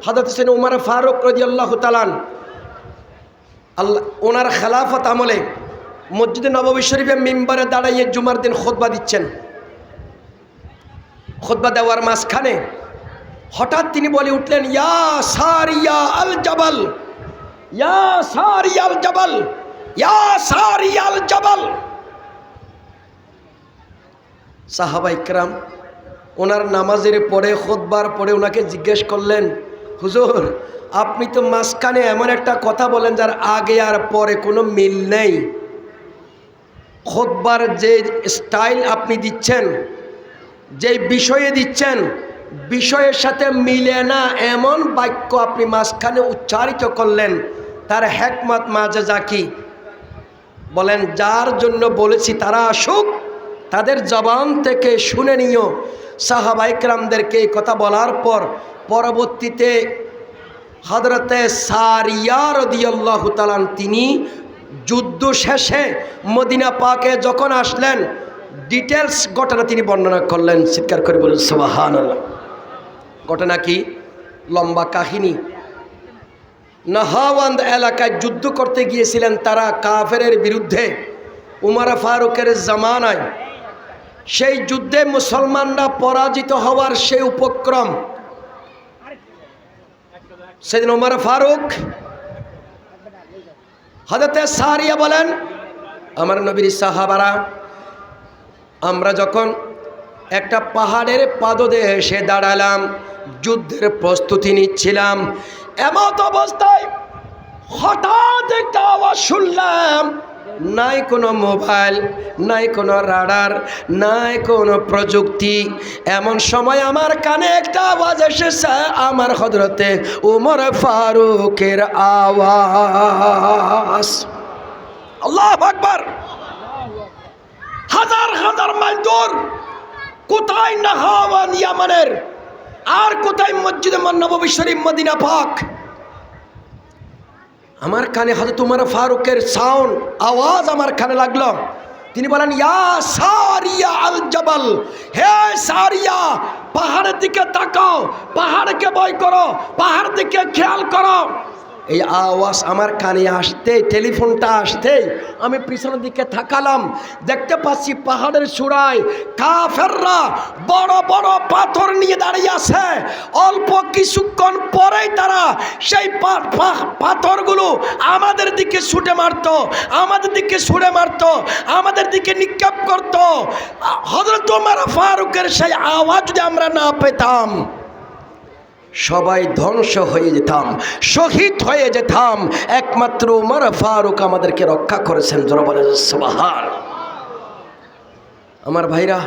হযরত সৈয়দনা উমর ফারুক রাদিয়াল্লাহু তাআলা আল্লাহ ওনার খেলাফত আমলে মসজিদে নববী শরীফে মিম্বারে দাঁড়াইয়ে জুমার দিন খুতবা দিচ্ছেন। খুতবা দেওয়ার মাঝখানে হঠাৎ তিনি বলে উঠলেন, ইয়া সারিয়া আল জাবাল, ইয়া সারিয়া আল জাবাল, ইয়া সারিয়া আল জাবাল। সাহাবা ইকরাম ওনার নামাজের পরে খুতবার পরে ওনাকে জিজ্ঞেস করলেন, হুজুর আপনি তো মাঝখানে এমন একটা কথা বলেন যার আগে আর পরে কোনো মিল নেই। খুতবার যে স্টাইল আপনি দিচ্ছেন, যে বিষয়ে দিচ্ছেন, বিষয়ের সাথে মিলে না এমন বাক্য আপনি মাঝখানে উচ্চারিত করলেন, তার হিকমত মাজেজা কি? বলেন, যার জন্য বলেছি তারা আসুক, তাদের জবান থেকে শুনে নিও। সাহাবা ইকরামদেরকে এই কথা বলার পর পরবর্তীতে হযরতে সারিয়া রাদিয়াল্লাহু তাআলা তিনি যুদ্ধ শেষে মদিনা পাকে যখন আসলেন, ডিটেলস ঘটনা তিনি বর্ণনা করলেন। চিৎকার করে বলুন সুবহানাল্লাহ। ঘটনা কি? লম্বা কাহিনী। নাহাওয়ান্দ এলাকায় যুদ্ধ করতে গিয়েছিলেন তারা কাফেরের বিরুদ্ধে উমর ফারুকের জামানায়। সেই যুদ্ধে মুসলমানরা পরাজিত হওয়ার সেই উপক্রম সেদিন উমর ফারুক হযরতে সারিয়া বলেন, আমার নবীর সাহাবারা আমরা যখন একটা পাহাড়ের পাদদেশে এসে দাঁড়ালাম, যুদ্ধের প্রস্তুতি নিচ্ছিলাম, এমত অবস্থায় হঠাৎ একটা আওয়াজ শুনলাম। নাই কোনো মোবাইল, নাই কোনো রাডার, নাই কোনো প্রযুক্তি। এমন সময় আমার কানে একটা আওয়াজ এসেছে, আমার হযরতে উমর ফারুকের আওয়াজ। আল্লাহু আকবার। হাজার হাজার মাইল দূর, কোথায় নাহাওয়ান ইয়ামানের, আর কোথায় মসজিদে নববী শরীফ মদিনা পাক। আমার কানে হযরত উমর ফারুকের সাউন্ড, আওয়াজ আমার কানে লাগলো। তিনি বলেন, ইয়া সারিয়া আল জাবাল, হে সারিয়া পাহাড়ের দিকে তাকাও, পাহাড়কে ভয় করো, পাহাড় দিকে খেয়াল করো। এই আওয়াজ আমার কানে আসতে, টেলিফোনটা আসতে আমি পিছনের দিকে তাকালাম, দেখতে পাচ্ছি পাহাড়ের চূড়ায় কাফেররা বড় বড় পাথর নিয়ে দাঁড়িয়ে আছে। অল্প কিছুক্ষণ পরেই তারা সেই পাথরগুলো আমাদের দিকে ছুটে মারতো, আমাদের দিকে ছুড়ে মারতো, আমাদের দিকে নিক্ষেপ করতো। হযরত উমর ফারুকের সেই আওয়াজ যদি আমরা না পেতাম, সবাই ধ্বংস হয়ে যেতাম, শহীদ হয়ে যেতাম। একমাত্র উমর ফারুক আমাদেরকে রক্ষা করেছেন। জোরে বলেন সুবহান। আমার ভাইরা,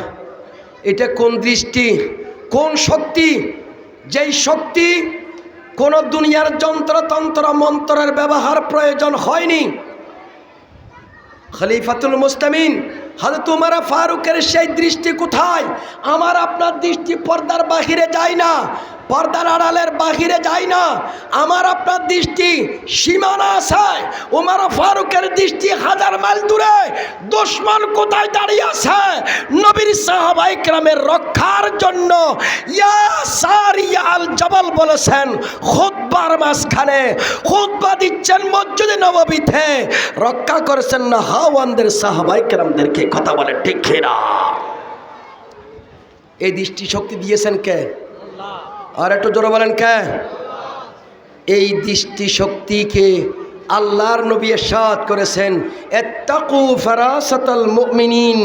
এটা কোন দৃষ্টি, কোন শক্তি? যেই শক্তি কোন দুনিয়ার যন্ত্রতন্ত্র মন্ত্রের ব্যবহার প্রয়োজন হয়নি। খলিফাতুল মুসলিমিন হযরত উমর ফারুকের সেই দৃষ্টি কোথায়? আমার আপনার দৃষ্টি পর্দার বাহিরে যায় না, পর্দার আড়ালের বাহিরে যায় না। আমার আপনার দৃষ্টি সীমানা আছে। উমর ফারুকের দৃষ্টি হাজার মাইল দূরে, দুশমন কোথায় দাঁড়িয়ে আছে নবীর সাহাবা ইকরামের রক্ষার জন্য। ইয়া সারিয়া আল জাবাল বলেছেন খুতবার মাঝখানে, খুতবা দিচ্ছেন মসজিদে নববীতে, রক্ষা করেছেন নাহাওয়ানদের সাহাবা ইকরামদেরকে। কথা বলে ঠিক না? এই দৃষ্টি শক্তি দিয়েছেন কে? আর একটু জোরে বলেন কে? এই দৃষ্টি শক্তিকে আল্লাহর নবী ইরশাদ করেছেন, ইত্তাকু ফারাসাতাল মুমিনিন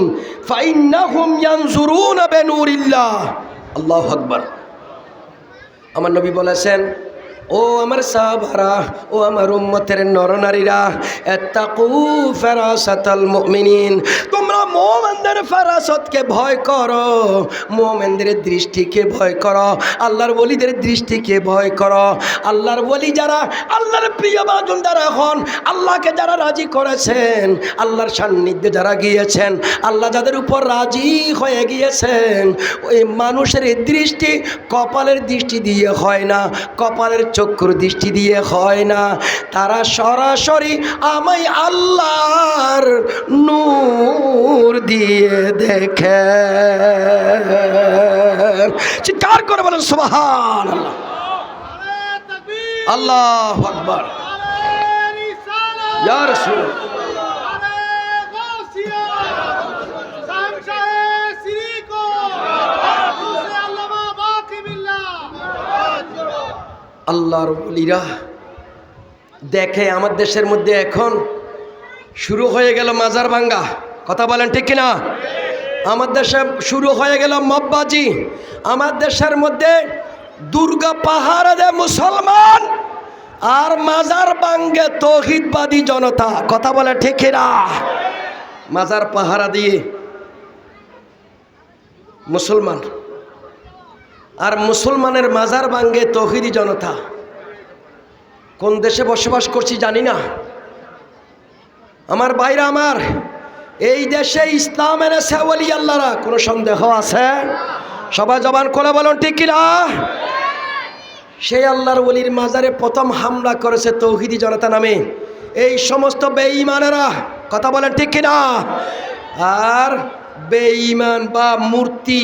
ফাইন্নাহুম ইয়ানজুরুনা বিনুরিল্লাহ। আল্লাহু আকবার। আমার নবী বলেছেন, ও আমার সাহাবারা, ও আমার উম্মতের নরনারীরা, ইত্তাকু ফারাসাতাল মুমিনিন, তোমরা মুমিনদের ফারাসতকে ভয় করো, মুমিনদের দৃষ্টিকে ভয় করো, আল্লাহর ওলিদের দৃষ্টিকে ভয় করো। আল্লাহর ওলি যারা, আল্লাহর প্রিয় বান্দা যারা হন, আল্লাহকে যারা রাজি করেছেন, আল্লাহর সান্নিধ্যে যারা গিয়েছেন, আল্লাহ যাদের উপর রাজি হয়ে গিয়েছেন, ওই মানুষের দৃষ্টি কপালের দৃষ্টি দিয়ে হয় না, কপালের চক্ষুর দৃষ্টি দিয়ে হয় না। তারা সরাসরি আমি আল্লাহর নূর দিয়ে দেখে। চিৎকার করে বলেন সুবহানাল্লাহ। আল্লাহু আকবার। ইয়া রাসূল আল্লাহর ওলিরা দেখে আমার দেশের মধ্যে এখন শুরু হয়ে গেল মাজার ভাঙ্গা। কথা বলেন ঠিক কিনা? আমার দেশে শুরু হয়ে গেল মববাজি। আমার দেশের মধ্যে দুর্গা পাহাড়ে দেয় মুসলমান আর মাজার ভাঙ্গে তৌহিদবাদী জনতা। কথা বলে ঠিক কিনা? মাজার পাহারা দিয়ে মুসলমান আর মুসলমানের মাজার ভাঙ্গে তৌহিদি জনতা। কোন দেশে বসবাস করছি জানি না। আমার ভাইরা আমার, এই দেশে ইসলাম এনেছে ওলি আল্লাহরা, কোনো সন্দেহ আছে? সবাই জবান করে বলুন ঠিক কিনা? সেই আল্লাহর ওলির মাজারে প্রথম হামলা করেছে তৌহিদি জনতা নামে এই সমস্ত বেঈমানেরা। কথা বলেন ঠিক কিনা? আর বেঈমান বা মূর্তি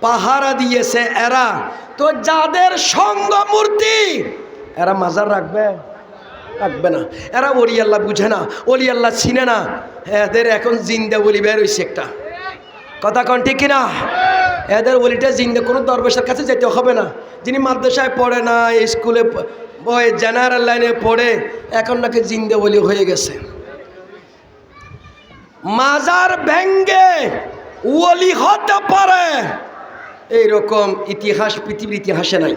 পাহারা দিয়েছে এরা। তো যাদের সঙ্গ মূর্তি, এরা মাজার রাখবে? রাখবে না। এরা ওলি আল্লাহ বুঝে না, ওলি আল্লাহ চিনে না। এদের এখন জিন্দা ওলি বের হয়েছে একটা। কথা কন ঠিক কিনা? এদের ওলিটা জিন্দা, কোনো দরবেশের কাছে যেতে হবে না। যিনি মাদ্রাসায় পড়ে না, স্কুলে জেনারেল লাইনে পড়ে, এখন নাকি জিন্দা ওলি হয়ে গেছে। মাজার ভেঙ্গে ওলি হতে পারে এইরকম ইতিহাস পৃথিবীর ইতিহাসে নাই।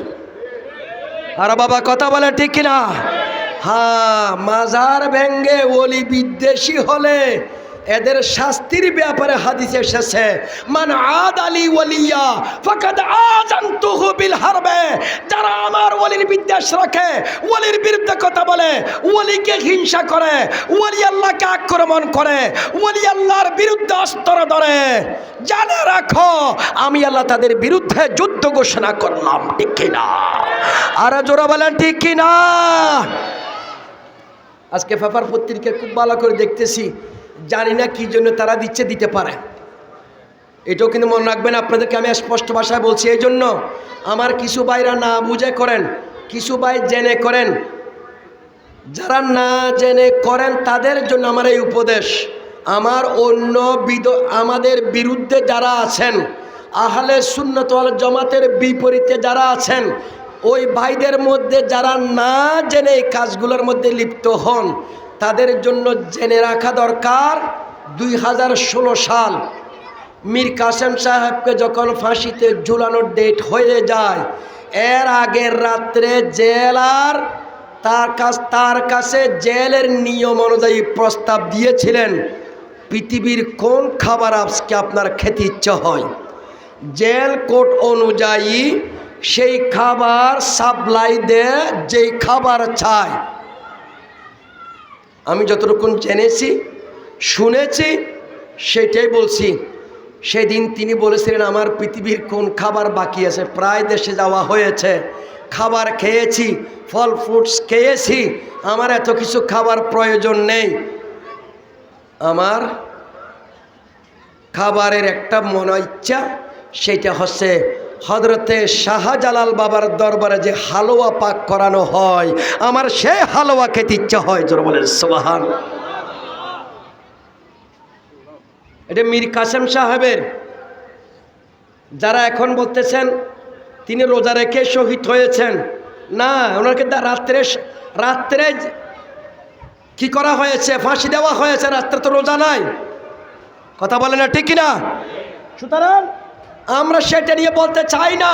আর বাবা কথা বলে ঠিক কিনা? হ্যাঁ, মাজার ভেঙ্গে ওলি বিদ্বেষী হলে এদের শাস্তির ব্যাপারে হাদিসে এসেছে, মান আদ আলী ওলিয়া ফাকাদ আযানতুহু বিল হারবে। যারা আমার ওলির বিদ্বেষ রাখে, ওলির বিরুদ্ধে কথা বলে, ওলিকে হিংসা করে, ওলি আল্লাহকে আক্রমণ করে, ওলি আল্লাহর বিরুদ্ধে অস্ত্র ধরে, জানে রাখো আমি আল্লাহ তাদের বিরুদ্ধে যুদ্ধ ঘোষণা করলাম। ঠিক কিনা? আর জোরা বলেন ঠিক কিনা? আজকে পেপার পত্রিকা খুব ভালো করে দেখতেছি, জানি না কি জন্য তারা দিচ্ছে, দিতে পারে। এটাও কিন্তু মনে রাখবেন, আপনাদেরকে আমি স্পষ্ট ভাষায় বলছি। এই জন্য আমার কিছু ভাইরা না বুঝে করেন, কিছু ভাই জেনে করেন। যারা না জেনে করেন তাদের জন্য আমার এই উপদেশ। আমার আমাদের বিরুদ্ধে যারা আছেন, আহলে সুন্নাত ওয়াল জামাতের বিপরীতে যারা আছেন, ওই ভাইদের মধ্যে যারা না জেনে এই কাজগুলোর মধ্যে লিপ্ত হন, তাদের জন্য জেনে রাখা দরকার 2016 সাল মীর কাসেম সাহেবকে যখন ফাঁসিতে ঝুলানোর ডেট হয়ে যায়, এর আগের রাত্রে জেলার তার কাছে জেলের নিয়ম অনুযায়ী প্রস্তাব দিয়েছিলেন, পৃথিবীর কোন খাবার আজকে আপনার খেতে ইচ্ছা হয়, জেল কোড অনুযায়ী সেই খাবার সাপ্লাই দেয়, যেই খাবার চায়। আমি যতটুকু জেনেছি শুনেছি সেটাই বলছি। সেদিন তিনি বলেছিলেন, আমার পৃথিবীর কোন খাবার বাকি আছে, প্রায় দেশে যাওয়া হয়েছে, খাবার খেয়েছি, ফল ফ্রুটস খেয়েছি, আমার এত কিছু খাবার প্রয়োজন নেই। আমার খাবারের একটা মনে ইচ্ছা, সেটা হচ্ছে হযরতে শাহজালাল বাবার দরবারে যে হালুয়া পাক করানো হয়, আমার সেই হালুয়া খেতে ইচ্ছা হয়। জোরে বলেন সুবহানাল্লাহ। এটা মীর কাসেম সাহেবের, যারা এখন বলতেছেন তিনি রোজা রেখে শহীদ হয়েছেন, না, ওনাকে রাত্রে কি করা হয়েছে, ফাঁসি দেওয়া হয়েছে, রাত্রে তো রোজা নাই। কথা বলে না ঠিক কিনা? সুতরাং আমরা সেটা নিয়ে বলতে চাই না।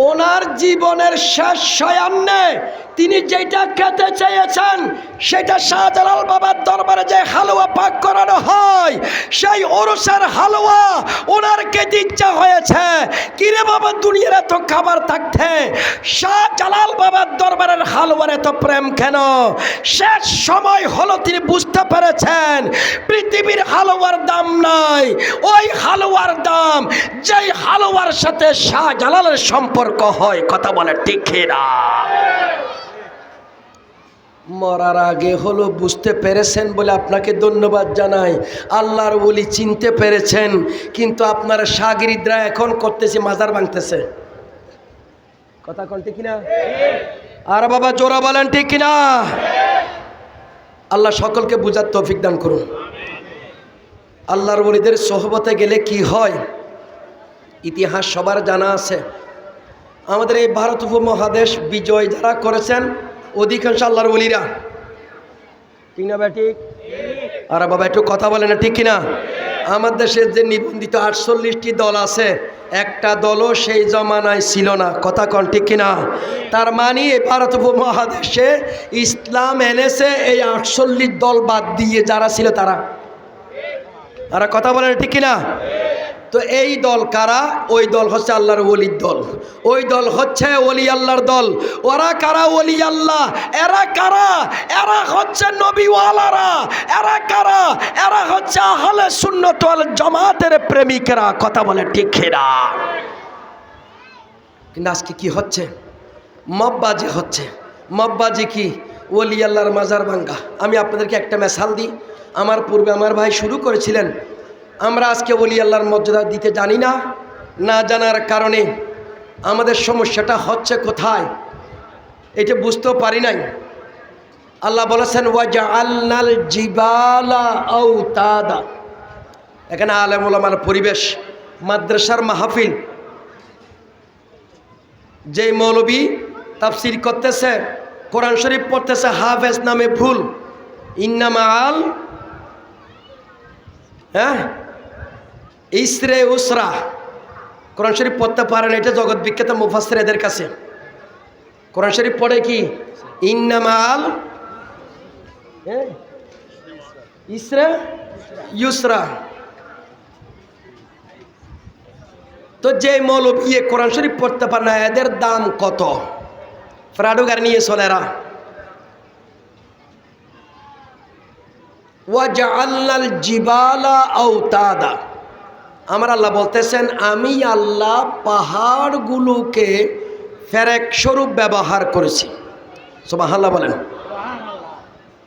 ওনার জীবনের শেষ সায়ান্নে তিনি যেটা খেতে চেয়েছেন, সেটা শাহজালাল বাবার দরবারে যে হালুয়া পাক করানো হয়, সেই ওরসের হালুয়া ওনার খেতে ইচ্ছা হয়েছে। কিরে বাবা, দুনিয়ার এত খাবার থাকতে শাহজালাল বাবার দরবারের হালুয়ার এত প্রেম কেন? শেষ সময় হলো তিনি বুঝতে পেরেছেন পৃথিবীর হালুয়ার দাম নাই, ওই হালুয়ার দাম যেই হালুয়ার সাথে শাহজালালের সম্পর্ক হয়। কথা বলে ঠিক না? মরার আগে হলো বুঝতে পেরেছেন বলে আপনাকে ধন্যবাদ জানাই। আল্লাহর ওলি চিনতে পেরেছেন, কিন্তু আপনার শাগিরিদরা এখন করতেছে মাজার ভাঙতেছে। কথা কোনটি কিনা? আর বাবা জোরা বলেন ঠিক কিনা? আল্লাহ সকলকে বুঝার তৌফিক দান করুন। আল্লাহর ওলিদের সোহবতে গেলে কি হয় ইতিহাস সবার জানা আছে। আমাদের এই ভারত উপমহাদেশ বিজয় যারা করেছেন অধিকাংশ আল্লাহর ওলিরা, ঠিক না ঠিক? আর বাবা একটু কথা বলে না ঠিক কিনা? আমার দেশের যে নিবন্ধিত 48টি দল আছে, একটা দলও সেই জমানায় ছিল না। কথা কন ঠিক কিনা? তার মানে ভারত উপমহাদেশে ইসলাম এনেছে এই 48 দল বাদ দিয়ে যারা ছিল তারা। আর কথা বলেন ঠিক কিনা? তো এই দল কারা? ওই দল হচ্ছে আল্লাহর ওলির দল, ওই দল হচ্ছে ওলি আল্লাহর দল। ওরা কারা? ওলি আল্লাহ। এরা কারা? এরা হচ্ছে নবীওয়ালারা। এরা কারা? এরা হচ্ছে আহলে সুন্নাত ওয়াল জামাতের প্রেমিকেরা। কথা বলে ঠিক কিনা? কিন্তু আজকে কি হচ্ছে? মববাজি হচ্ছে। মববাজি কি? ওলি আল্লাহর মাজার ভাঙ্গা। আমি আপনাদেরকে একটা মিসাল দিই। আমার পূর্বে আমার ভাই শুরু করেছিলেন। আমরা আজকে ওলি আল্লাহর মর্যাদা দিতে জানি না, না জানার কারণে আমাদের সমস্যাটা হচ্ছে কোথায় এটা বুঝতেও পারি নাই। আল্লাহ বলেছেন ওয়াজআলনাল জিবালা আওতাদা। এখানে আলেম ওলামার পরিবেশ, মাদ্রাসার মাহফিল। যেই মৌলবী তাফসীর করতেছে, কোরআন শরীফ পড়তেছে, হাফেজ নামে ভুল, ইন্নামা আল ইসরে উসরা, কোরআন শরীফ পড়তে পারেন, এটা জগৎ বিখ্যাত মুফাসসির এদের কাছে। কোরআন শরীফ পড়ে কি? ইন্নামা আল ইসরে ইউসরা। তো যে মৌলবী কোরআন শরীফ পড়তে পারে না, এদের দাম কত? ফ্রাডুগার নিয়ে চলেরা। ওয়াজআলনাল জিবালা আওতাদা। আমার আল্লাহ বলতেছেন আমি আল্লাহ পাহাড়গুলোকে ফেরেক স্বরূপ ব্যবহার করেছি। সুবহানাল্লাহ বলেন।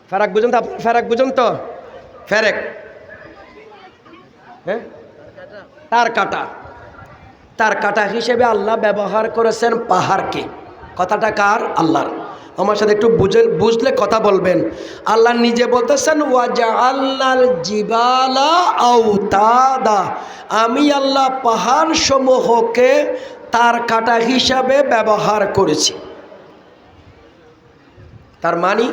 ফেরাক বুঝুন তো? আপনার ফেরাক বুঝুন তো? ফেরেক, হ্যাঁ, তার কাটা। তার কাটা হিসেবে আল্লাহ ব্যবহার করেছেন পাহাড়কে। কথাটা কার? আল্লাহর। আমার সাথে একটু বুঝলে কথা বলবেন। আল্লাহ নিজে বলতেছেন ওয়াজআলনাল জিবালা আওতাদা। আমি আল্লাহ পাহাড় সমূহকে তার কাটা হিসাবে ব্যবহার করেছি। তার মানে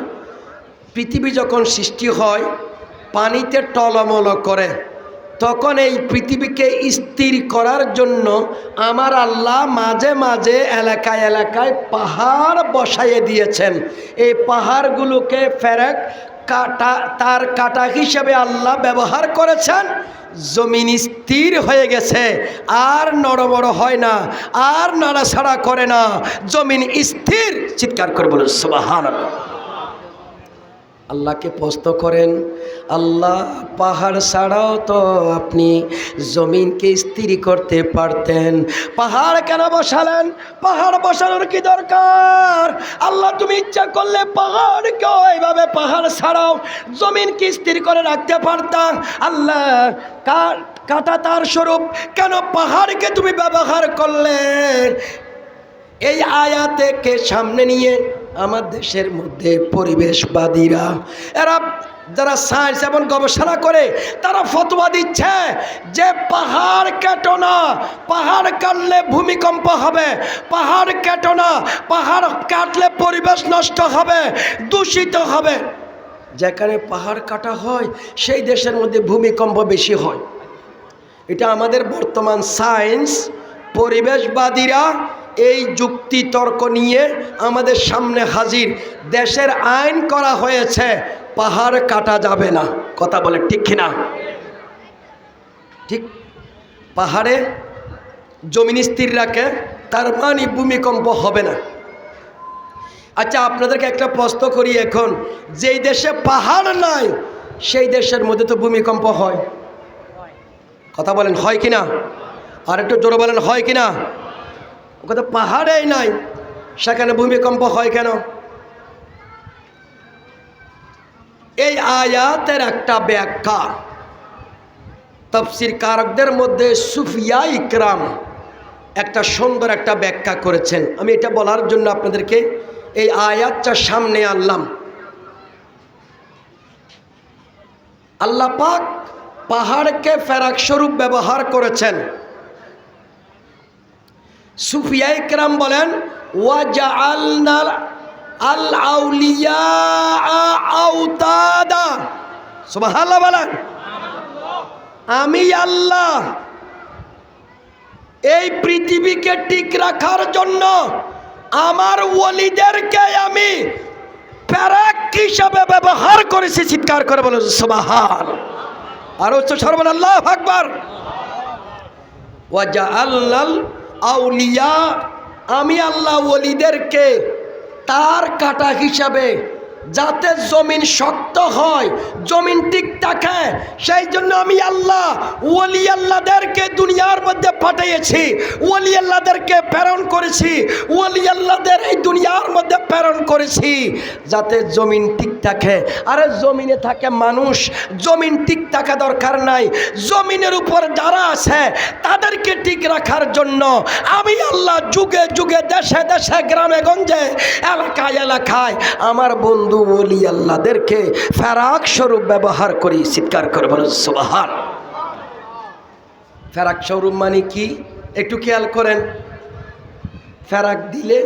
পৃথিবী যখন সৃষ্টি হয় পানিতে টলমল করে, তখন এই পৃথিবীকে স্থির করার জন্য আমার আল্লাহ মাঝে মাঝে এলাকায় এলাকায় পাহাড় বসাইয়ে দিয়েছেন। এই পাহাড়গুলোকে ফেরেক কাটা, তার কাটা হিসেবে আল্লাহ ব্যবহার করেছেন। জমিন স্থির হয়ে গেছে, আর নড়বড় হয় না, আর নাড়াছাড়া করে না, জমিন স্থির। চিৎকার করে বলুন সুবহানাল্লাহ। আল্লাহকে প্রশ্ন করেন, আল্লাহ পাহাড় ছাড়াও তো আপনি জমিনকে স্থির করতে পারতেন, পাহাড় কেন বসালেন? পাহাড় বসানোর কি দরকার? আল্লাহ তুমি ইচ্ছা করলে পাহাড়কেও এইভাবে পাহাড় ছাড়াও জমিনকে স্থির করে রাখতে পারতাম। আল্লাহ কাটা তার স্বরূপ, কেন পাহাড়কে তুমি ব্যবহার করলে? এই আয়াতকে সামনে নিয়ে আমার দেশের মধ্যে পরিবেশবাদীরা, এরা যারা সায়েন্স এবং গবেষণা করে, তারা ফতোয়া দিচ্ছে যে পাহাড় কাটো না, পাহাড় কাটলে ভূমিকম্প হবে, পাহাড় কাটো না, পাহাড় কাটলে পরিবেশ নষ্ট হবে, দূষিত হবে। যেখানে পাহাড় কাটা হয় সেই দেশের মধ্যে ভূমিকম্প বেশি হয়। এটা আমাদের বর্তমান সায়েন্স পরিবেশবাদীরা এই যুক্তি তর্ক নিয়ে আমাদের সামনে হাজির। দেশের আইন করা হয়েছে পাহাড় কাটা যাবে না। কথা বলে ঠিক কিনা? ঠিক। পাহাড়ে জমিন স্থির রাখে, তার মানে ভূমিকম্প হবে না। আচ্ছা আপনাদেরকে একটা প্রশ্ন করি, এখন যেই দেশে পাহাড় নাই সেই দেশের মধ্যে তো ভূমিকম্প হয়। কথা বলেন হয় কিনা? আর একটু জোরে বলেন হয় কিনা? কথা পাহাড়েই নাই, সেখানে ভূমিকম্প হয় কেন? এই আয়াতের একটা ব্যাখ্যা তাফসীর কারকদের মধ্যে সুফিয়া ইকরাম একটা সুন্দর একটা ব্যাখ্যা করেছেন। আমি এটা বলার জন্য আপনাদেরকে এই আয়াতটা সামনে আনলাম। আল্লাহ পাক পাহাড়কে ফেরাক স্বরূপ ব্যবহার করেছেন। সুফিয়ায়ে কেরাম বলেন ওয়াজআলনা আল আউলিয়া আওতাদা। সুবহানাল্লাহ বলেন। আমি আল্লাহ এই পৃথিবীকে ঠিক রাখার জন্য আমার ওলিদেরকে আমি ফেরাক হিসাবে ব্যবহার করেছি। চিৎকার করে বলো সুবহান। আর উচ্চ স্বরে বলেন আল্লাহু আকবার। ওয়াজআলনাল আউলিয়া, আমি আল্লাহ ওলিদেরকে তার কাটা হিসাবে, যাতে জমিন শক্ত হয়, জমিন ঠিক থাকে, সেই জন্য আমি আল্লাহ ওলি আল্লাহদেরকে দুনিয়ার মধ্যে পাঠিয়েছি, ওলি আল্লাহদেরকে প্রেরণ করেছি, ওলি আল্লাহদের এই দুনিয়ার মধ্যে প্রেরণ করেছি যাতে জমিন ঠিক থাকে। আরে জমিনে থাকে মানুষ, জমিন ঠিক থাকা দরকার নাই। জমিনের উপর যারা আছে তাদেরকে ঠিক রাখার জন্য আমি আল্লাহ যুগে যুগে, দেশে দেশে, গ্রামে গঞ্জে, এলাকায় এলাকায় আমার বন্ধু ওলি আল্লাহদেরকে ফেরাক স্বরূপ ব্যবহার করি। চিৎকার করে বলেন সুবহান। ফেরাক স্বরূপ মানে কি একটু খেয়াল করেন। ফেরাক দিলে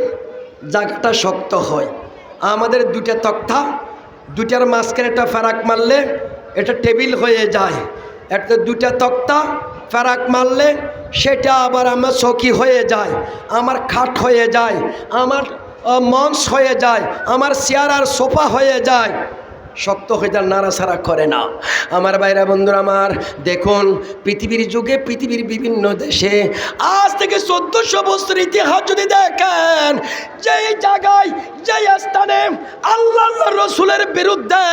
জায়গাটা শক্ত হয়। আমাদের দুইটা তক্তা, দুইটার মাঝখানে একটা ফেরাক মারলে এটা টেবিল হয়ে যায়। একটা দুইটা তক্তা ফেরাক মারলে সেটা আবার আমার চৌকি হয়ে যায়, আমার খাট হয়ে যায়, আমার মঞ্চ হয়ে যায়, আমার চেয়ার আর সোফা হয়ে যায়, শক্ত হয়ে যায়, নাড়াচাড়া করে না। আমার ভাইরা বন্ধুরা আমার, দেখুন পৃথিবীর যুগে, পৃথিবীর বিভিন্ন দেশে আজ থেকে 1400 বছর ইতিহাস যদি দেখেন, যেই জায়গায়, যেই স্থানে আল্লাহ রসুলের বিরুদ্ধে,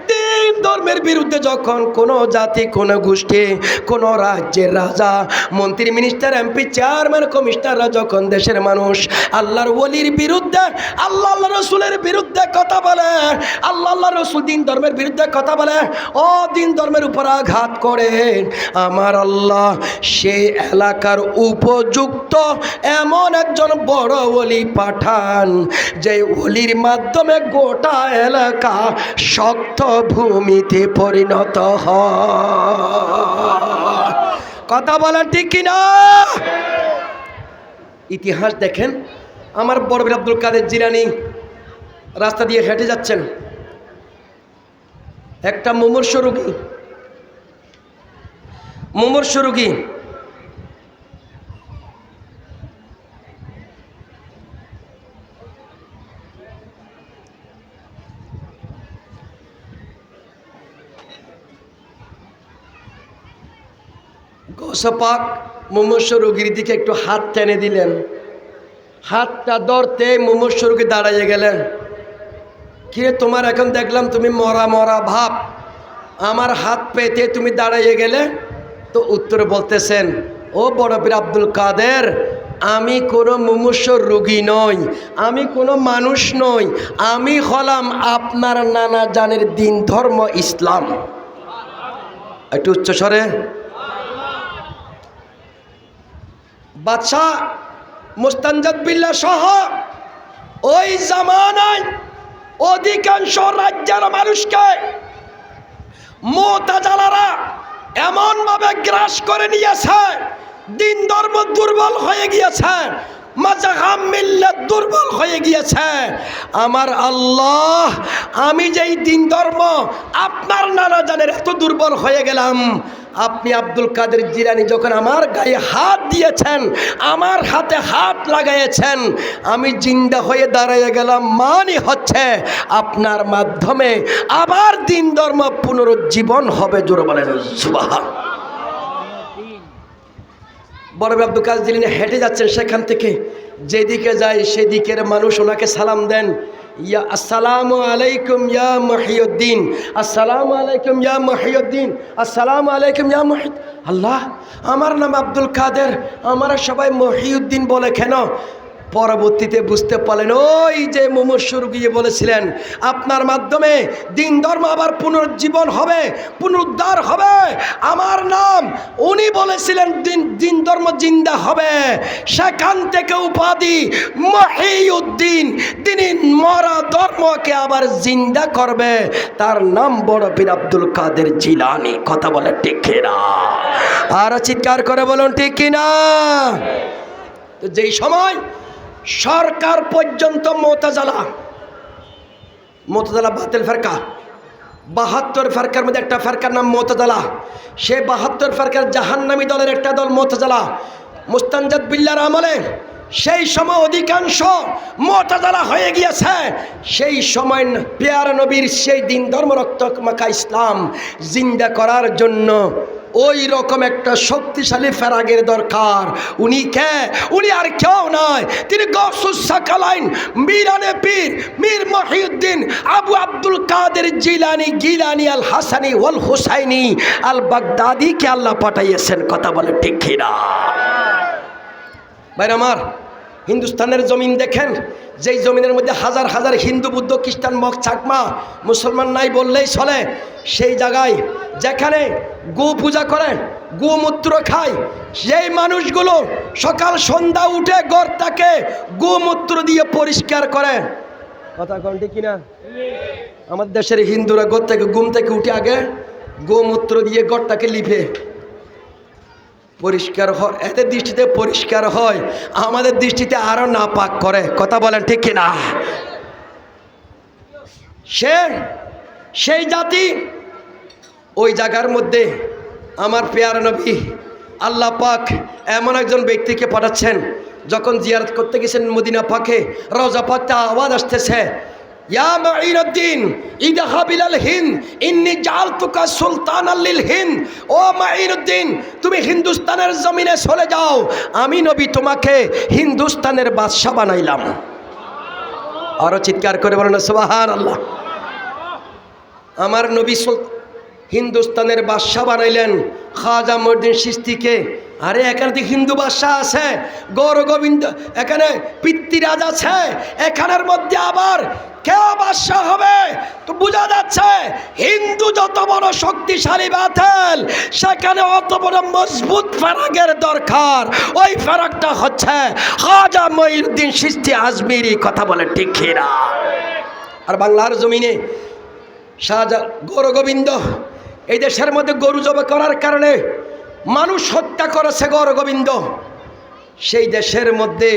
দিন ধর্মের বিরুদ্ধে যখন কোনো জাতি, কোনো গোষ্ঠী, কোনো রাজ্যের রাজা, মন্ত্রী, মিনিস্টার, এমপি, চেয়ারম্যান, কমিশনাররা যখন দেশের মানুষ আল্লাহর ওলির বিরুদ্ধে, আল্লাহ রসুলের বিরুদ্ধে কথা বলে, আল্লাহ রসুল দিন ধর্মের বিরুদ্ধে কথা বলে, ও দিন ধর্মের উপর আঘাত করে, আমার আল্লাহ সেই এলাকার উপযুক্ত এমন একজন বড় ওলি পাঠান, যে ওলির মাধ্যমে গোটা এলাকা শক্ত ভূমিতে পরিণত হয়। কথা বলেন ঠিক কিনা? ইতিহাস দেখেন। আমার বড় পীর আব্দুল কাদের জিলানী রাস্তা দিয়ে হেঁটে যাচ্ছেন, একটা মুমূর্ষ রোগী গৌসে পাক মুমূর্ষ রোগীর দিকে একটু হাত টেনে দিলেন। হাতটা ধরতে মুমূর্ষ রোগী দাঁড়াইয়ে গেলেন। কিরে তোমার এখন দেখলাম তুমি মরা মরা ভাব, আমার হাত পেতে তুমি দাঁড়াইয়ে গেলে? তো উত্তরে বলতেছেন, ও বড় পীর আব্দুল কাদের, আমি কোনো মুমূর্ষ রোগী নই, আমি কোনো মানুষ নই, আমি হলাম আপনার নানা জানের দিন ধর্ম ইসলাম। একটু উচ্চস্বরে। বাদশাহ মুস্তানজাদ বিল্লাহ সহ ওই জামানায় অধিকাংশ রাজ্যের মানুষকে মুতাজালারা এমনভাবে গ্রাস করে নিয়েছে, দিন ধর্ম দুর্বল হয়ে গিয়েছে, মাযহাব মিল্লাত দুর্বল হয়ে গিয়েছে। আমার আল্লাহ, আমি যেই দিন ধর্ম আপনার নানা জানের এত দুর্বল হয়ে গেলাম, আপনি আব্দুল কাদের জিলানী যখন আমার গায়ে হাত দিয়েছেন, আমার হাতে হাত লাগাইয়েছেন, আমি জিন্দা হয়ে দাঁড়িয়ে গেলাম, মানে হচ্ছে আপনার মাধ্যমে আবার দিন ধর্ম পুনরুজ্জীবন হবে। জোরে বলেন সুবহান। বড় আব্দুল কাদের জিলানী হেঁটে যাচ্ছেন, সেখান থেকে যেদিকে যায় সেদিকের মানুষ ওনাকে সালাম দেন, ইয়া আসসালামু আলাইকুম ইয়া মহিউদ্দিন, আসসালামু আলাইকুম ইয়া মহিউদ্দিন, আসসালামু আলাইকুম ইয়া মহিউদ্দিন। আল্লাহ, আমার নাম আব্দুল কাদের, আমার সবাই মহিউদ্দিন বলে কেন? পরবর্তীতে বুঝতে পারলেন ওই যে মুমূর্ষু গিয়ে বলেছিলেন আপনার মাধ্যমে দিন ধর্ম আবার পুনর্জীবন হবে, পুনরুদ্ধার হবে, আমার নাম উনি বলেছিলেন দিন ধর্ম জিন্দা হবে, সেখান থেকে উপাধি মহিউদ্দিন, তিনি মরা ধর্মকে আবার জিন্দা করবে, তার নাম বড় পীর আব্দুল কাদের জিলানী। কথা বলে ঠিক কিনা? আর চিৎকার করে বলুন ঠিক কিনা? তো যেই সময় সরকার পর্যন্ত মুতাজিলা বাতিল ফেরকা, ৭২ ফেরকার মধ্যে একটা ফেরকার নাম মুতাজিলা, সেই ৭২ ফেরকার জাহান্নামী দলের একটা দল মুতাজিলা মুস্তানজাদ বিল্লাহর আমলে সেই সময় অধিকাংশ মুতাজিলা হয়ে গিয়েছে। সেই সময় পেয়ারা নবীর সেই দিন ধর্ম রক্ত মাখা ইসলাম জিন্দা করার জন্য ওই রকম একটা শক্তিশালী ফেরাগের দরকার। উনি কে? উনি আর কেউ নয়, তিনি গৌসুস সাকালাইন মিরানে পীর মীর মহিউদ্দিন আবু আব্দুল কাদের জিলানী গিলানী আল হাসানি ওয়াল হুসাইনি আল বাগদাদিকে আল্লাহ পাঠাইয়েছেন। কথা বলে ঠিক কিনা? ভাই আমার, হিন্দুস্তানের জমিন দেখেন, যেই জমিনের মধ্যে হাজার হাজার হিন্দু, বুদ্ধ, খ্রিস্টান, মগ, চাকমা, মুসলমান নাই বললেই চলে, সেই জায়গায় যেখানে গো পূজা করে, গোমূত্র খায়, সেই মানুষগুলো সকাল সন্ধ্যা উঠে ঘরটাকে গোমূত্র দিয়ে পরিষ্কার করে। কথা কোনটি কিনা? আমাদের দেশের হিন্দুরা ঘুম থেকে উঠে আগে গোমূত্র দিয়ে ঘরটাকে লিপে পরিষ্কার হয়, এদের দৃষ্টিতে পরিষ্কার হয়, আমাদের দৃষ্টিতে আরো নাপাক করে। কথা বলেন ঠিক কিনা? সেই জাতি ওই জায়গার মধ্যে আমার পেয়ারা নবী আল্লাহ পাক এমন একজন ব্যক্তিকে পাঠাচ্ছেন, যখন জিয়ারত করতে গেছেন মদিনা পাকে, রওজা পাকতে আওয়াজ আসতেছে, ইয়া মাঈনুদ্দিন ইযহাব ইলাল হিন্দ ইন্নী জাআলতুকা সুলতানাল লিল হিন্দ। ও মাঈনুদ্দিন, তুমি হিন্দুস্তানের জমিনে চলে যাও, আমি নবী তোমাকে হিন্দুস্তানের বাদশা বানাইলাম। আরো চিৎকার করে বলেন সুবহানাল্লাহ। আমার নবী হিন্দুস্তানের বাদশা বানাইলেন খাজা মঈনুদ্দিন চিশতিকে। আরে এখানে তো হিন্দু বাদশা আছে, গৌর গোবিন্দ, এখানে পিতৃরাজ আছে, এখানের মধ্যে আবার কে বাদশা হবে? তো বোঝা যাচ্ছে হিন্দু যত বড় শক্তিশালী বাতিল, সেখানে অত বড় মজবুত ফেরাগের দরকার। ওই ফেরাগটা হচ্ছে খাজা মঈনুদ্দিন চিশতি আজমিরি। কথা বলে ঠিক কিনা? আর বাংলার জমিনে গৌর গোবিন্দ এই দেশের মধ্যে গরু জবাই করার কারণে মানুষ হত্যা করেছে গৌর গোবিন্দ। সেই দেশের মধ্যে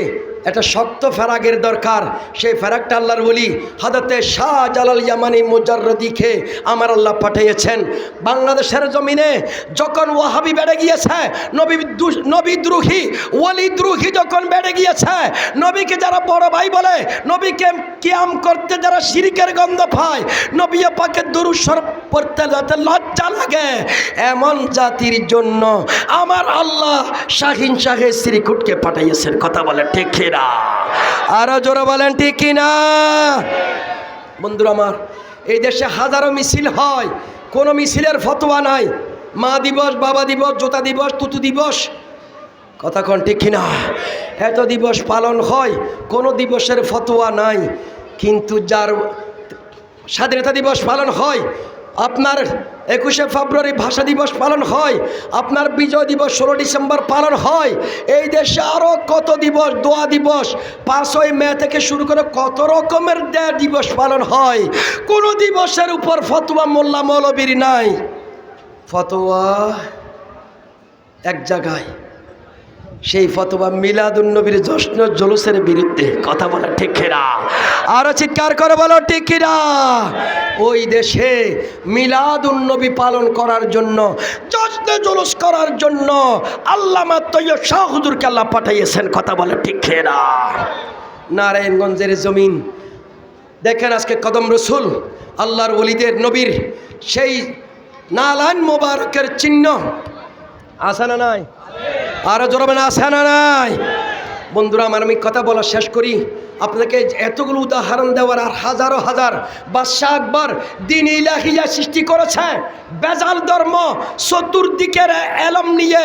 একটা শক্ত ফেরাগের দরকার। সেই ফেরাগটা আল্লাহর ওলি হযরতে শাহজালাল ইয়ামানি মুজাররদিকে আমার আল্লাহ পাঠিয়েছেন বাংলাদেশের জমিনে। যখন ওয়াহাবি বেড়ে গিয়েছে, নবী দ্রোহী, ওলি দ্রোহী যখন বেড়ে গিয়েছে, নবীকে যারা বড় ভাই বলে, নবীকে কিয়াম করতে যারা শিরকের গন্ধ পায়, নবী পাকের দুরূদ শরীফ পড়তে যাতে লজ্জা লাগে, এমন জাতির জন্য আমার আল্লাহ শাহিন শাহে শ্রীকুটকে পাঠিয়েছেন। কথা বলে ঠিক কিনা? আরো জোরে বলেন ঠিক কিনা? বন্ধুরা আমার, এই দেশে হাজারো মিছিল হয়, কোনো মিছিলের ফতোয়া নাই। মা দিবস, বাবা দিবস, জোতা দিবস, তুতু দিবস, কথা কোন ঠিক কিনা? এত দিবস পালন হয়, কোনো দিবসের ফতোয়া নাই। কিন্তু যার স্বাধীনতা দিবস পালন হয়, আপনার 21শে ফেব্রুয়ারি ভাষা দিবস পালন হয়, আপনার বিজয় দিবস 16 ডিসেম্বর পালন হয়, এই দেশে আরও কত দিবস, দোয়া দিবস, 5ই মে থেকে শুরু করে কত রকমের দিবস পালন হয়। কোনো দিবসের উপর ফতোয়া মোল্লা মৌলবীর নাই। ফতোয়া এক জায়গায়, সেই ফতোয়া মিলাদুন্নবীর জশ্ন জুলুসের বিরুদ্ধে। কথা বলে ঠিক কিনা? আরো চিৎকার করে বলো ঠিক কিনা? ওই দেশে মিলাদুন্নবী পালন করার জন্য, জশ্নে জুলুস করার জন্য আল্লামা তৈয়ব শাহ হুজুরকে আল্লাহ পাঠাইয়েছেন। কথা বলে ঠিক কিনা? নারায়ণগঞ্জের জমিন দেখেন, আজকে কদম রসুল আল্লাহর ওলিদের নবীর সেই নালান মোবারকের চিহ্ন আছে না নাই? আরো জোরে আছে না নাই? বন্ধুরা আমার, আমি কথা বলা শেষ করি। আপনাকে এতগুলো উদাহরণ দেওয়ার আর হাজারো হাজার। বাদশাহ আকবর দ্বীন ইলাহিয়া সৃষ্টি করেছে, বেজাল ধর্ম, চতুর্দিকের এলম নিয়ে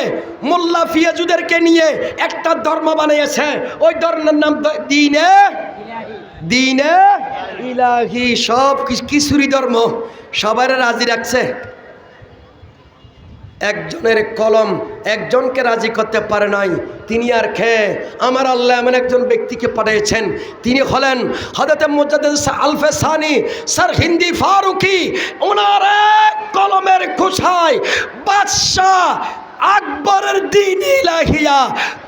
মোল্লা ফিয়াজুদেরকে নিয়ে একটা ধর্ম বানিয়েছে। ওই ধর্মের নাম দ্বীনে ইলাহি। সব কিছুরই ধর্ম, সবার রাজি রাখছে। একজনের কলম একজনকে রাজি করতে পারে নাই, তিনি আর খেয়ে আমার আল্লাহ এমন একজন ব্যক্তিকে পাঠিয়েছেন, তিনি হলেন হযরত মুজাদ্দিদ আলফে সানি স্যার হিন্দি ফারুকি। ওনার এক কলমের খোসায় বাদশাহ আকবরের দ্বীন ইলাহিয়া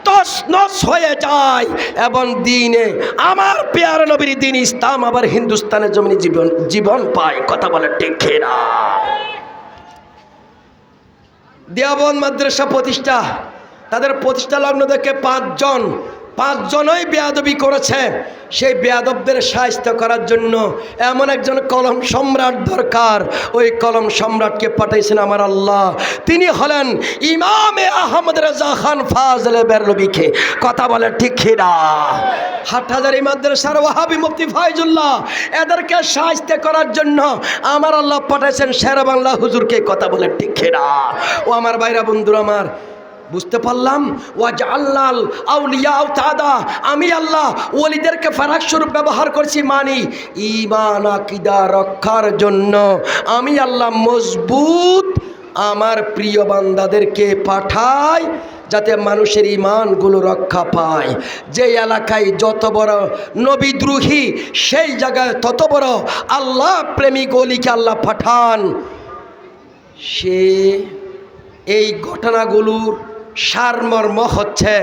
তছনছ হয়ে যায় এবং দ্বীনে আমার পেয়ার নবীর দ্বীন ইসলাম আবার হিন্দুস্তানের জমিনে জীবন পায়। কথা বলে ঠিক না? দেওবন্দ মাদ্রাসা প্রতিষ্ঠা, তাদের প্রতিষ্ঠা লগ্ন থেকে পাঁচজনই বেয়াদবি করেছে। সেই বেয়াদবদের সাহায্য করার জন্য এমন একজন কলম সম্রাট দরকার। ওই কলম সম্রাটকে পাঠাইছেন আমার আল্লাহ, তিনি হলেন ইমামে আহমদ রেজা খান ফাজলে বেরলভিকে। কথা বলে ঠিক না? হাটহাজারী মাদ্রাসার ওয়াহাবি মুফতি ফাইজুল্লাহ, এদেরকে সাহায্য করার জন্য আমার আল্লাহ পাঠাইছেন শের বাংলা হুজুরকে। কথা বলে ঠিক না? ও আমার ভাইরা বন্ধুরা আমার, বুঝতে পারলাম ওয়াজআল্লাল আউলিয়া তাদা, আমি আল্লাহ ওলিদেরকে ফারাক স্বরূপ ব্যবহার করছি। মানি ঈমান আকীদা রক্ষার জন্য আমি আল্লাহ মজবুত আমার প্রিয় বান্দাদেরকে পাঠাই, যাতে মানুষের ঈমানগুলো রক্ষা পায়। যে এলাকায় যত বড় নবীদ্রোহী, সেই জায়গায় তত বড় আল্লাহ প্রেমিক ওলিকে আল্লাহ পাঠান। সে এই ঘটনাগুলোর সারমর্ম হচ্ছে,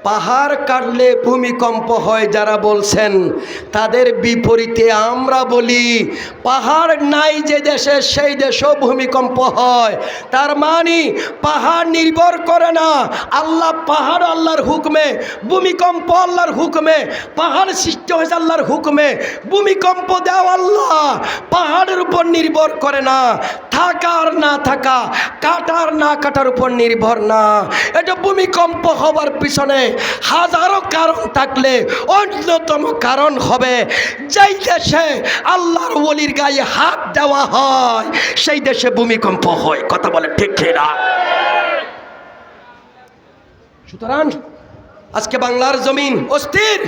পাহাড় কাটলে ভূমিকম্প হয় যারা বলছেন, তাদের বিপরীতে আমরা বলি পাহাড় নাই যে দেশে সেই দেশেও ভূমিকম্প হয়। তার মানে পাহাড় নির্ভর করে না, আল্লাহ পাহাড় আল্লাহর হুকমে, ভূমিকম্প আল্লাহর হুকমে। পাহাড় সৃষ্টি হয়েছে আল্লাহর হুকমে, ভূমিকম্প দেও আল্লাহ, পাহাড়ের উপর নির্ভর করে না। থাকার না থাকা, কাটার না কাটার উপর নির্ভর না। এটা ভূমিকম্প হওয়ার পিছনে হাজারো কারণ থাকলে অন্যতম কারণ হবে যেই দেশে আল্লাহর ওলির গায়ে হাত দেওয়া হয় সেই দেশে ভূমিকম্প হয়। কথা বলে ঠিক না? সুতরাং আজকে বাংলার জমিন অস্থির,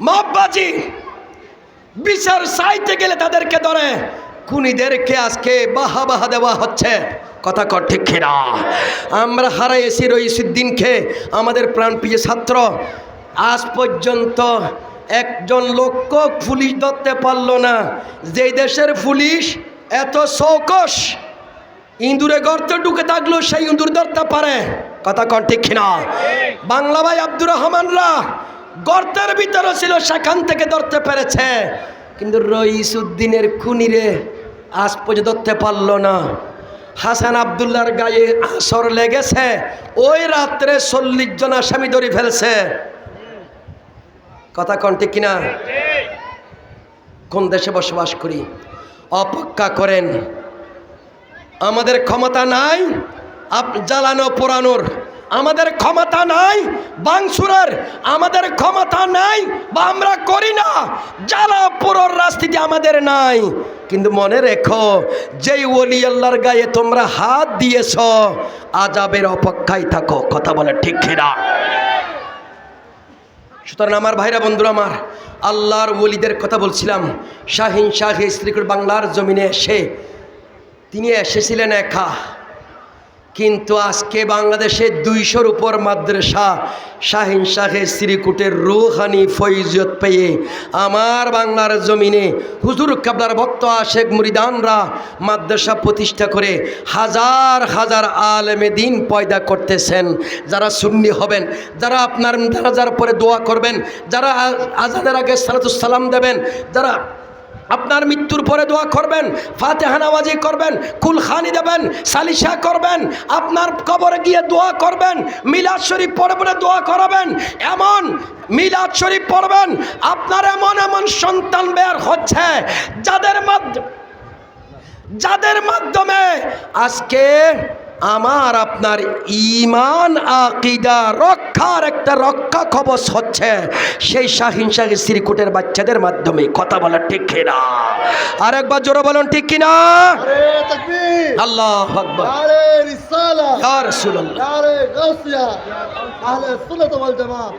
মাপবাজি, বিচার চাইতে গেলে তাদেরকে ধরে, খুনিদেরকে আজকে বাহা দেওয়া হচ্ছে। কথা কর ঠিক না? আমরা হারাইছি রইসুদ্দিনকে, আমাদের প্রাণপ্রিয় ছাত্র। আজ পর্যন্ত একজন লোককে পুলিশ ধরতে পারল না। যেই দেশের পুলিশ এত চৌকস, ইঁদুরে গর্তে ঢুকে থাকলো সেই ইঁদুর ধরতে পারে। কথা কর ঠিক না? বাংলা ভাই আব্দুর রহমানরা গর্তের ভিতরে ছিল, সেখান থেকে ধরতে পেরেছে, কিন্তু রইসুদ্দিনের খুনিরে আজ পর্যন্ত ধরতে পারল না। হাসান আবদুল্লাহর গায়ে আসর লেগেছে, ওই রাত্রে 40 জন আসামি ধরে ফেলছে। কথা কোন ঠিক কিনা? কোন দেশে বসবাস করি? অপেক্ষা করেন, আমাদের ক্ষমতা নাই জ্বালানো পোড়ানোর, আমাদের ক্ষমতা নাই বাংসুরের, আমাদের ক্ষমতা নাই বা আমরা করি না জ্বালা পোড়ার রাজনীতি আমাদের নাই। কিন্তু মনে রেখো, যেই ওলি আল্লাহর গায়ে তোমরা হাত দিয়েছ, আযাবের অপেক্ষায় থাকো। কথা বলে ঠিক না? সুতরাং আমার ভাইরা বন্ধুরা আমার, আল্লাহর ওলিদের কথা বলছিলাম। শাহিন শাহী শ্রীকুট বাংলার জমিনে এসে তিনি এসেছিলেন একা, কিন্তু আজকে বাংলাদেশে 200-র উপর মাদ্রাসা শাহিন শাহে শ্রীকুটের রুহানি ফৈজত পেয়ে আমার বাংলার জমিনে হুজুর কাবলার ভক্ত আশেক মুরিদানরা মাদ্রাসা প্রতিষ্ঠা করে হাজার হাজার আলেমে দিন পয়দা করতেছেন। যারা সুন্নি হবেন, যারা আপনার জানাজার পরে দোয়া করবেন, যারা আজানের আগে সালাতুস সালাম দেবেন, যারা আপনার মৃত্যুর পরে দোয়া করবেন, ফাতিহা নামাজি করবেন, কুলখানি দেবেন, সালিশা করবেন, আপনার কবরে গিয়ে দোয়া করবেন, মিলাদ শরীফ পড়ে পড়ে দোয়া করাবেন, এমন মিলাদ শরীফ পড়বেন, আপনার এমন এমন সন্তান বের হচ্ছে যাদের মাধ্যমে আজকে আমার আপনার ঈমান আকীদা রক্ষার একটা রক্ষা কবচ হচ্ছে সেই শাহিন শাহী শ্রীকুটের বাচ্চাদের মাধ্যমে। কথা বলা ঠিক কিনা? আরেকবার জোরে বলুন ঠিক কিনা? নারে তাকবীর, আল্লাহু আকবার, নারে রিসালাত, ইয়া রাসূলুল্লাহ। নারে গাউসিয়া, আহলে সুন্নাত ওয়াল জামাত।